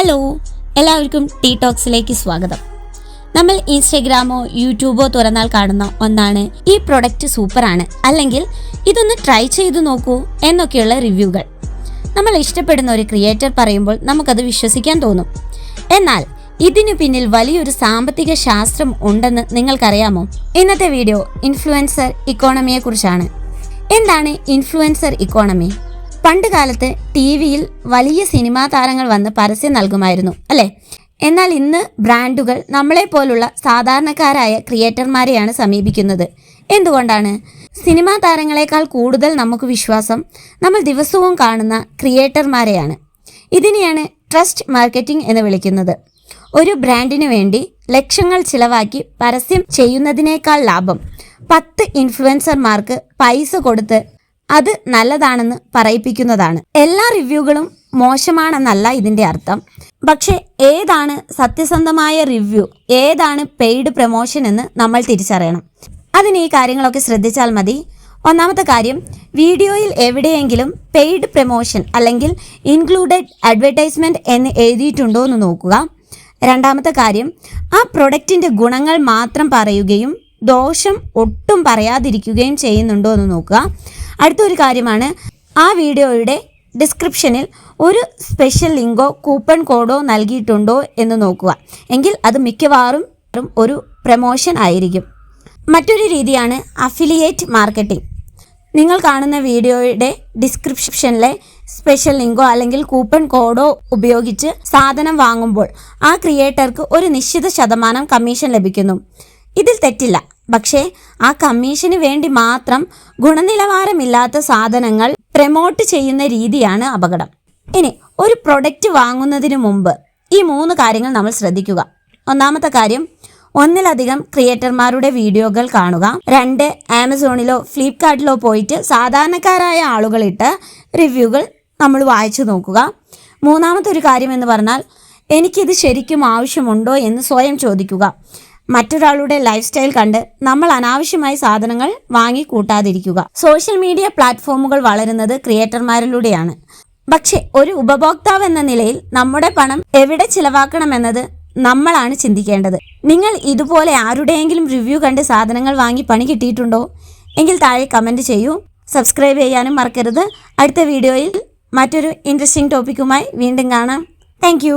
Hello, എല്ലാവർക്കും tea ടോക്സിലേക്ക് സ്വാഗതം. നമ്മൾ ഇൻസ്റ്റഗ്രാമോ യൂട്യൂബോ തുറന്നാൽ കാണുന്ന ഒന്നാണ് ഈ പ്രൊഡക്റ്റ് സൂപ്പറാണ്, അല്ലെങ്കിൽ ഇതൊന്ന് ട്രൈ ചെയ്തു നോക്കൂ എന്നൊക്കെയുള്ള റിവ്യൂകൾ. നമ്മൾ ഇഷ്ടപ്പെടുന്ന ഒരു ക്രിയേറ്റർ പറയുമ്പോൾ നമുക്കത് വിശ്വസിക്കാൻ തോന്നും. എന്നാൽ ഇതിനു പിന്നിൽ വലിയൊരു സാമ്പത്തിക ശാസ്ത്രം ഉണ്ടെന്ന് നിങ്ങൾക്കറിയാമോ? ഇന്നത്തെ വീഡിയോ ഇൻഫ്ലുവൻസർ ഇക്കോണമിയെ കുറിച്ചാണ്. എന്താണ് ഇൻഫ്ലുവൻസർ ഇക്കോണമി? പണ്ട് കാലത്ത് TV-യിൽ വലിയ സിനിമാ താരങ്ങൾ വന്ന് പരസ്യം നൽകുമായിരുന്നു, അല്ലേ? എന്നാൽ ഇന്ന് ബ്രാൻഡുകൾ നമ്മളെ പോലുള്ള സാധാരണക്കാരായ ക്രിയേറ്റർമാരെയാണ് സമീപിക്കുന്നത്. എന്തുകൊണ്ടാണ്? സിനിമാ താരങ്ങളെക്കാൾ കൂടുതൽ നമുക്ക് വിശ്വാസം നമ്മൾ ദിവസവും കാണുന്ന ക്രിയേറ്റർമാരെയാണ്. ഇതിനെയാണ് ട്രസ്റ്റ് മാർക്കറ്റിംഗ് എന്ന് വിളിക്കുന്നത്. ഒരു ബ്രാൻഡിനു വേണ്ടി ലക്ഷങ്ങൾ ചിലവാക്കി പരസ്യം ചെയ്യുന്നതിനേക്കാൾ ലാഭം 10 ഇൻഫ്ലുവൻസർമാർക്ക് പൈസ കൊടുത്ത് അത് നല്ലതാണെന്ന് പറയിപ്പിക്കുന്നതാണ്. എല്ലാ റിവ്യൂകളും മോശമാണെന്നല്ല ഇതിൻ്റെ അർത്ഥം. പക്ഷേ ഏതാണ് സത്യസന്ധമായ റിവ്യൂ, ഏതാണ് പെയ്ഡ് പ്രൊമോഷൻ എന്ന് നമ്മൾ തിരിച്ചറിയണം. അതിന് ഈ കാര്യങ്ങളൊക്കെ ശ്രദ്ധിച്ചാൽ മതി. ഒന്നാമത്തെ കാര്യം, വീഡിയോയിൽ എവിടെയെങ്കിലും പെയ്ഡ് പ്രൊമോഷൻ അല്ലെങ്കിൽ ഇൻക്ലൂഡഡ് അഡ്വർടൈസ്മെൻറ്റ് എന്ന് എഴുതിയിട്ടുണ്ടോ എന്ന് നോക്കുക. രണ്ടാമത്തെ കാര്യം, ആ പ്രൊഡക്റ്റിൻ്റെ ഗുണങ്ങൾ മാത്രം പറയുകയും ദോഷം ഒട്ടും പറയാതിരിക്കുകയും ചെയ്യുന്നുണ്ടോ എന്ന് നോക്കുക. അടുത്തൊരു കാര്യമാണ്, ആ വീഡിയോയുടെ ഡിസ്ക്രിപ്ഷനിൽ ഒരു സ്പെഷ്യൽ ലിങ്കോ കൂപ്പൺ കോഡോ നൽകിയിട്ടുണ്ടോ എന്ന് നോക്കുക. എങ്കിൽ അത് മിക്കവാറും ഒരു പ്രൊമോഷൻ ആയിരിക്കും. മറ്റൊരു രീതിയാണ് അഫിലിയേറ്റ് മാർക്കറ്റിംഗ്. നിങ്ങൾ കാണുന്ന വീഡിയോയുടെ ഡിസ്ക്രിപ്ഷനിലെ സ്പെഷ്യൽ ലിങ്കോ അല്ലെങ്കിൽ കൂപ്പൺ കോഡോ ഉപയോഗിച്ച് സാധനം വാങ്ങുമ്പോൾ ആ ക്രിയേറ്റർക്ക് ഒരു നിശ്ചിത ശതമാനം കമ്മീഷൻ ലഭിക്കുന്നു. ഇതിൽ തെറ്റില്ല. പക്ഷേ ആ കമ്മീഷന് വേണ്ടി മാത്രം ഗുണനിലവാരമില്ലാത്ത സാധനങ്ങൾ പ്രൊമോട്ട് ചെയ്യുന്ന രീതിയാണ് അപകടം. ഇനി ഒരു പ്രൊഡക്റ്റ് വാങ്ങുന്നതിന് മുമ്പ് ഈ 3 കാര്യങ്ങൾ നമ്മൾ ശ്രദ്ധിക്കുക. ഒന്നാമത്തെ കാര്യം, ഒന്നിലധികം ക്രിയേറ്റർമാരുടെ വീഡിയോകൾ കാണുക. 2, ആമസോണിലോ ഫ്ലിപ്കാർട്ടിലോ പോയിട്ട് സാധാരണക്കാരായ ആളുകളിട്ട് റിവ്യൂകൾ നമ്മൾ വായിച്ചു നോക്കുക. മൂന്നാമത്തെ ഒരു കാര്യം എന്ന് പറഞ്ഞാൽ, എനിക്കിത് ശരിക്കും ആവശ്യമുണ്ടോ എന്ന് സ്വയം ചോദിക്കുക. മറ്റൊരാളുടെ ലൈഫ് സ്റ്റൈൽ കണ്ട് നമ്മൾ അനാവശ്യമായി സാധനങ്ങൾ വാങ്ങി കൂട്ടാതിരിക്കുക. സോഷ്യൽ മീഡിയ പ്ലാറ്റ്ഫോമുകൾ വളരുന്നത് ക്രിയേറ്റർമാരിലൂടെയാണ്. പക്ഷെ ഒരു ഉപഭോക്താവ് എന്ന നിലയിൽ നമ്മുടെ പണം എവിടെ ചിലവാക്കണമെന്നത് നമ്മളാണ് ചിന്തിക്കേണ്ടത്. നിങ്ങൾ ഇതുപോലെ ആരുടെയെങ്കിലും റിവ്യൂ കണ്ട് സാധനങ്ങൾ വാങ്ങി പണി കിട്ടിയിട്ടുണ്ടോ? എങ്കിൽ താഴെ കമൻറ്റ് ചെയ്യൂ. സബ്സ്ക്രൈബ് ചെയ്യാനും മറക്കരുത്. അടുത്ത വീഡിയോയിൽ മറ്റൊരു ഇൻട്രസ്റ്റിംഗ് ടോപ്പിക്കുമായി വീണ്ടും കാണാം. താങ്ക്